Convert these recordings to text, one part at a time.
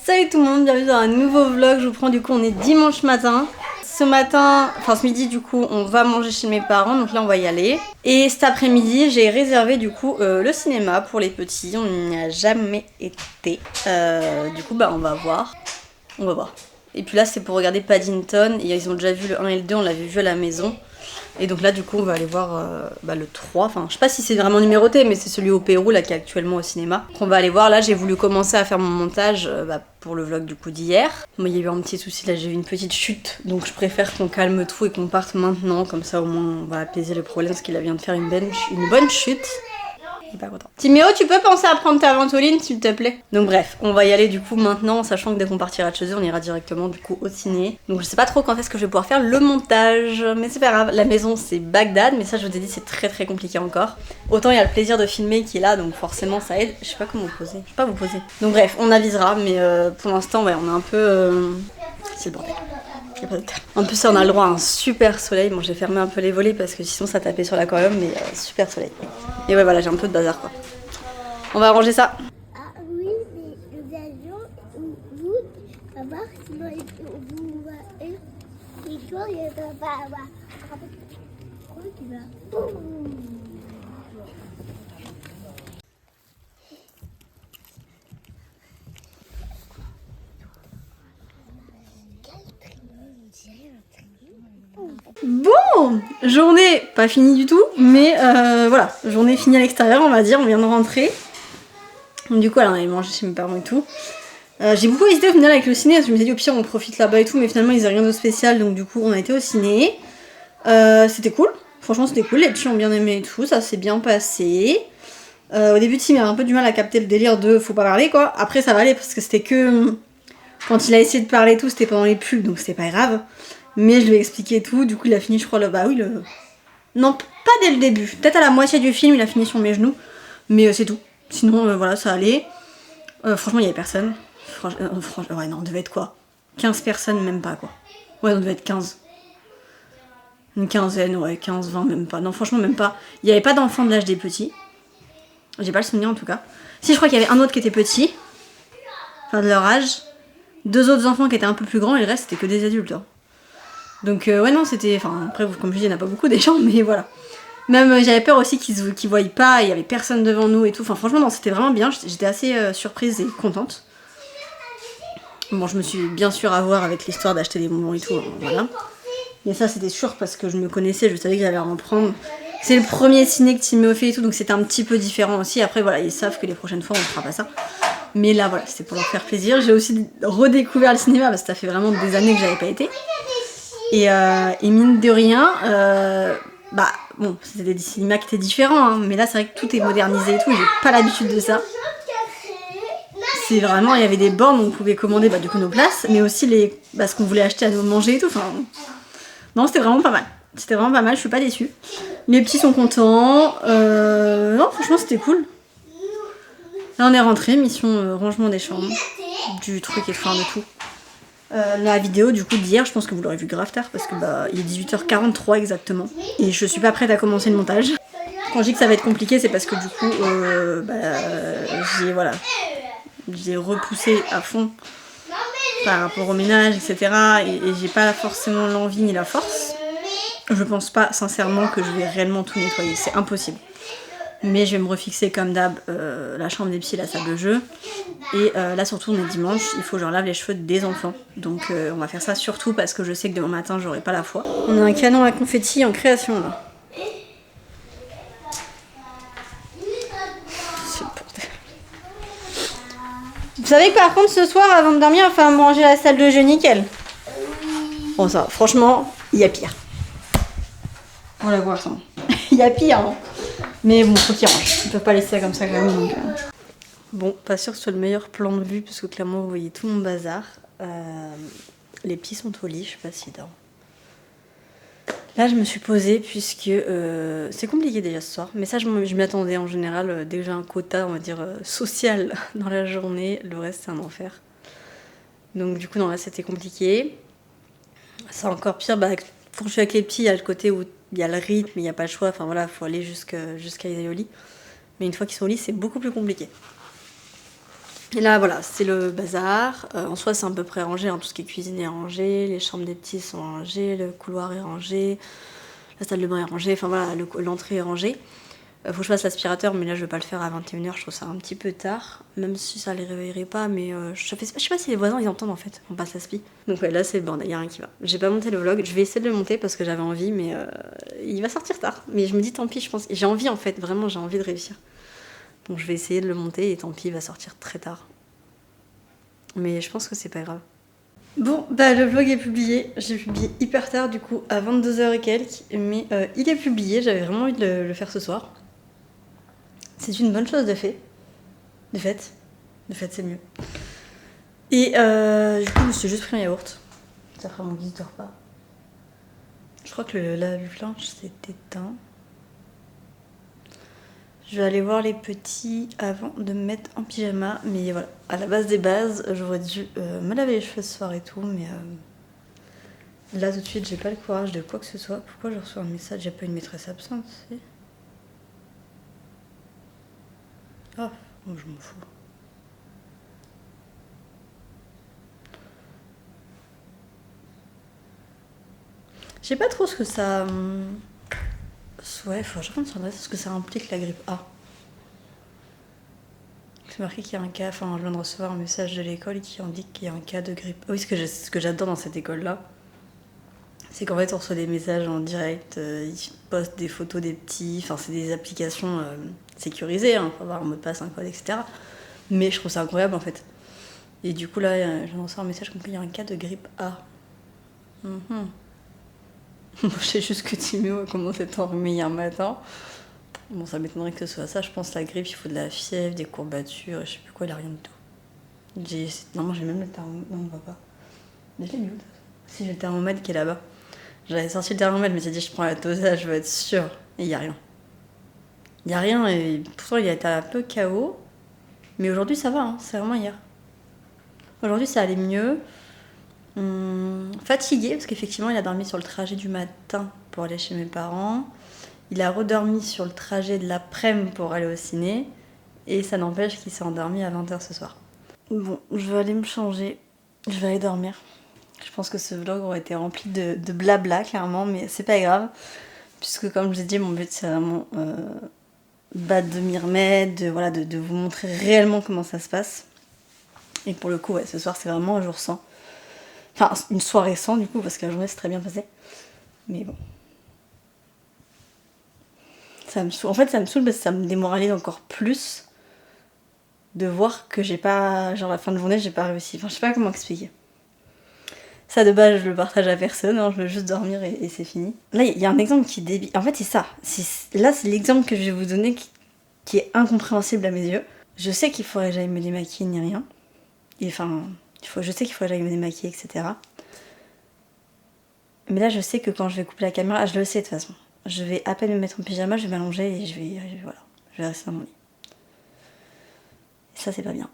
Salut tout le monde, bienvenue dans un nouveau vlog. Je vous prends, du coup on est dimanche matin. Ce matin, enfin ce midi du coup on va manger chez mes parents, donc là on va y aller. Et cet après-midi j'ai réservé du coup le cinéma pour les petits, on n'y a jamais été. Du coup bah on va voir. Et puis là c'est pour regarder Paddington, et ils ont déjà vu le 1 et le 2, on l'avait vu à la maison. Et donc là du coup on va aller voir le 3, enfin je sais pas si c'est vraiment numéroté, mais c'est celui au Pérou là qui est actuellement au cinéma. Donc on va aller voir. Là j'ai voulu commencer à faire mon montage pour le vlog du coup d'hier. Moi il y a eu un petit souci, là j'ai eu une petite chute, donc je préfère qu'on calme tout et qu'on parte maintenant, comme ça au moins on va apaiser le problème, parce qu'il vient de faire une bonne chute. Il est pas content. Timéo, tu peux penser à prendre ta ventoline s'il te plaît? Donc bref, on va y aller du coup maintenant, sachant que dès qu'on partira de chez eux, on ira directement du coup au ciné. Donc je sais pas trop quand est-ce que je vais pouvoir faire le montage, mais c'est pas grave. La maison c'est Bagdad, mais ça je vous ai dit c'est très compliqué encore. Autant il y a le plaisir de filmer qui est là, donc forcément ça aide. Je sais pas comment vous poser, je sais pas vous poser. Donc bref, on avisera, mais pour l'instant ouais, on est un peu... C'est le bordel. En plus on a le droit à un super soleil. Bon j'ai fermé un peu les volets parce que sinon ça tapait sur l'aquarium, mais super soleil. Et ouais voilà, j'ai un peu de bazar quoi. On va arranger ça. Ah oui, mais nous allions vous savoir sinon vous et toi il va pas avoir. Quoi tu vas? Bon, journée pas finie du tout, mais voilà, journée finie à l'extérieur on va dire, on vient de rentrer. Du coup, alors, on allait manger chez mes parents et tout. J'ai beaucoup hésité au final avec le ciné, parce que je me suis dit au pire on profite là-bas et tout, mais finalement ils n'avaient rien de spécial, donc du coup on a été au ciné. C'était cool, franchement c'était cool, les petits ont bien aimé et tout, ça s'est bien passé. Au début Tim avait un peu du mal à capter le délire de faut pas parler quoi, après ça va aller parce que c'était que... Quand il a essayé de parler et tout, c'était pendant les pubs, donc c'était pas grave. Mais je lui ai expliqué tout, du coup il a fini je crois le... Non, pas dès le début, peut-être à la moitié du film il a fini sur mes genoux, mais c'est tout. Sinon voilà, ça allait. Franchement il y avait personne. Ouais non, on devait être quoi, 15 personnes, même pas quoi. Ouais on devait être 15. Une quinzaine, ouais, 15, 20, même pas. Non franchement même pas. Il n'y avait pas d'enfants de l'âge des petits. J'ai pas le souvenir en tout cas. Si je crois qu'il y avait un autre qui était petit. Enfin de leur âge. 2 autres enfants qui étaient un peu plus grands et le reste c'était que des adultes. Hein. Donc ouais non c'était... Enfin après comme je dis il n'y en a pas beaucoup des gens mais voilà. Même j'avais peur aussi qu'ils voient pas, il y avait personne devant nous et tout. Enfin franchement non c'était vraiment bien, j'étais assez surprise et contente. Bon je me suis bien sûr à voir avec l'histoire d'acheter des bonbons et tout, hein, voilà. Mais ça c'était sûr parce que je me connaissais, je savais que j'allais en prendre. C'est le premier ciné que Timéo fait et tout, donc c'était un petit peu différent aussi. Après voilà, ils savent que les prochaines fois on ne fera pas ça. Mais là voilà, c'était pour leur faire plaisir. J'ai aussi redécouvert le cinéma parce que ça fait vraiment des années que j'avais pas été. Et mine de rien, bah bon, c'était des cinémas qui étaient différents, hein, mais là c'est vrai que tout est modernisé et tout, j'ai pas l'habitude de ça. C'est vraiment, il y avait des bornes où on pouvait commander du coup nos places, mais aussi ce qu'on voulait acheter à nous manger et tout. Enfin, non, c'était vraiment pas mal. C'était vraiment pas mal, je suis pas déçue. Les petits sont contents. Non, franchement, c'était cool. Là, on est rentré, mission rangement des chambres, du truc et de tout. La vidéo du coup d'hier, je pense que vous l'aurez vu grave tard parce que il est 18h43 exactement. Et je suis pas prête à commencer le montage. Quand je dis que ça va être compliqué, c'est parce que du coup, j'ai repoussé à fond par rapport au ménage, etc. Et j'ai pas forcément l'envie ni la force. Je pense pas sincèrement que je vais réellement tout nettoyer, c'est impossible. Mais je vais me refixer comme d'hab la chambre des petits, la salle de jeu. Et là surtout on est dimanche, il faut que je relave les cheveux des enfants. Donc on va faire ça surtout parce que je sais que demain matin j'aurai pas la foi. On a un canon à confetti en création là. Vous savez que par contre ce soir avant de dormir on va faire manger la salle de jeu nickel. Bon ça, franchement, il y a pire. On la voit ça. Il y a pire hein. Mais bon, faut qu'ils rangent. Ils peuvent pas laisser ça comme ça quand même. Donc, Bon, pas sûr que ce soit le meilleur plan de vue parce que clairement vous voyez tout mon bazar. Les petits sont au lit, je sais pas s'ils dorment. Là je me suis posée puisque c'est compliqué déjà ce soir. Mais ça je m'y attendais en général. Dès que j'ai un quota on va dire social dans la journée, le reste c'est un enfer. Donc du coup non là c'était compliqué. C'est encore pire, quand je suis avec les petits, il y a le côté où il y a le rythme, il n'y a pas le choix, enfin voilà, il faut aller jusqu'à les aller au lit. Mais une fois qu'ils sont au lit, c'est beaucoup plus compliqué. Et là voilà, c'est le bazar. En soi c'est à peu près rangé, hein. Tout ce qui est cuisine est rangé, les chambres des petits sont rangées, le couloir est rangé, la salle de bain est rangée, enfin voilà, l'entrée est rangée. Faut que je fasse l'aspirateur, mais là je vais pas le faire à 21h, je trouve ça un petit peu tard, même si ça les réveillerait pas, mais je sais pas si les voisins ils entendent en fait, on passe l'aspi. Donc ouais, là c'est le bordel, y a rien qui va. J'ai pas monté le vlog, je vais essayer de le monter parce que j'avais envie, mais il va sortir tard. Mais je me dis tant pis, je pense, j'ai envie en fait, vraiment j'ai envie de réussir. Donc je vais essayer de le monter et tant pis, il va sortir très tard. Mais je pense que c'est pas grave. Bon, bah le vlog est publié, j'ai publié hyper tard du coup, à 22h et quelques, mais il est publié, j'avais vraiment envie de le faire ce soir. C'est une bonne chose de fait. De fait c'est mieux. Et du coup, je me suis juste pris un yaourt. Ça fera mon guise de repas. Je crois que le lave-linge s'est éteint. Je vais aller voir les petits avant de me mettre en pyjama. Mais voilà, à la base des bases, j'aurais dû me laver les cheveux ce soir et tout. Mais là, tout de suite, j'ai pas le courage de quoi que ce soit. Pourquoi je reçois un message? J'ai pas une maîtresse absente, c'est... Ah, oh, je m'en fous. Je sais pas trop ce que ça... Ouais, faut que je reprenne sur l'adresse ce que ça implique la grippe A. C'est marqué qu'il y a un cas, enfin je viens de recevoir un message de l'école qui indique qu'il y a un cas de grippe. Oui, ce que j'adore dans cette école-là, c'est qu'en fait on reçoit des messages en direct, ils postent des photos des petits, enfin c'est des applications sécurisées, hein, faut avoir un mot de passe, un code, etc. Mais je trouve ça incroyable en fait. Et du coup là, je viens de recevoir un message comme qu'il y a un cas de grippe A. Je sais juste que Timéo a commencé à t'enrhumer hier matin. Bon, ça m'étonnerait que ce soit ça. Je pense que la grippe, il faut de la fièvre, des courbatures, je sais plus quoi, il a rien du tout. Non, j'ai même le thermomètre. Non, on voit pas. Mais je l'ai mis où? Si, j'ai le thermomètre qui est là-bas. J'avais sorti le thermomètre, mais j'ai dit, je prends la dosage, je veux être sûre. Et il y a rien. Il y a rien, et pourtant, il a été un peu KO. Mais aujourd'hui, ça va, hein. C'est vraiment hier. Aujourd'hui, ça allait mieux. Fatigué, parce qu'effectivement, il a dormi sur le trajet du matin pour aller chez mes parents. Il a redormi sur le trajet de l'après-midi pour aller au ciné. Et ça n'empêche qu'il s'est endormi à 20h ce soir. Bon, je vais aller me changer. Je vais aller dormir. Je pense que ce vlog aurait été rempli de blabla, clairement, mais c'est pas grave. Puisque, comme je vous ai dit, mon but, c'est vraiment de m'y remettre, de vous montrer réellement comment ça se passe. Et pour le coup, ouais, ce soir, c'est vraiment un jour sans. Enfin, une soirée sans, du coup, parce que la journée s'est très bien passée. Mais bon. Ça me saoule. En fait, ça me saoule parce que ça me démoralise encore plus de voir que j'ai pas... Genre, la fin de journée, j'ai pas réussi. Enfin, je sais pas comment expliquer. Ça, de base, je le partage à personne. Hein, je veux juste dormir et c'est fini. Là, il y a un exemple qui est débile. En fait, c'est ça. Là, c'est l'exemple que je vais vous donner qui est incompréhensible à mes yeux. Je sais qu'il faudrait que j'aille me démaquiller ni rien. Et enfin... je sais qu'il faut que j'aille me démaquiller, etc. Mais là, je sais que quand je vais couper la caméra, je le sais de toute façon. Je vais à peine me mettre en pyjama, je vais m'allonger et je vais rester dans mon lit. Et ça, c'est pas bien.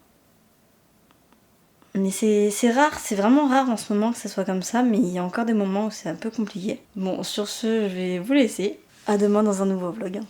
Mais c'est rare, c'est vraiment rare en ce moment que ça soit comme ça, mais il y a encore des moments où c'est un peu compliqué. Bon, sur ce, je vais vous laisser. À demain dans un nouveau vlog.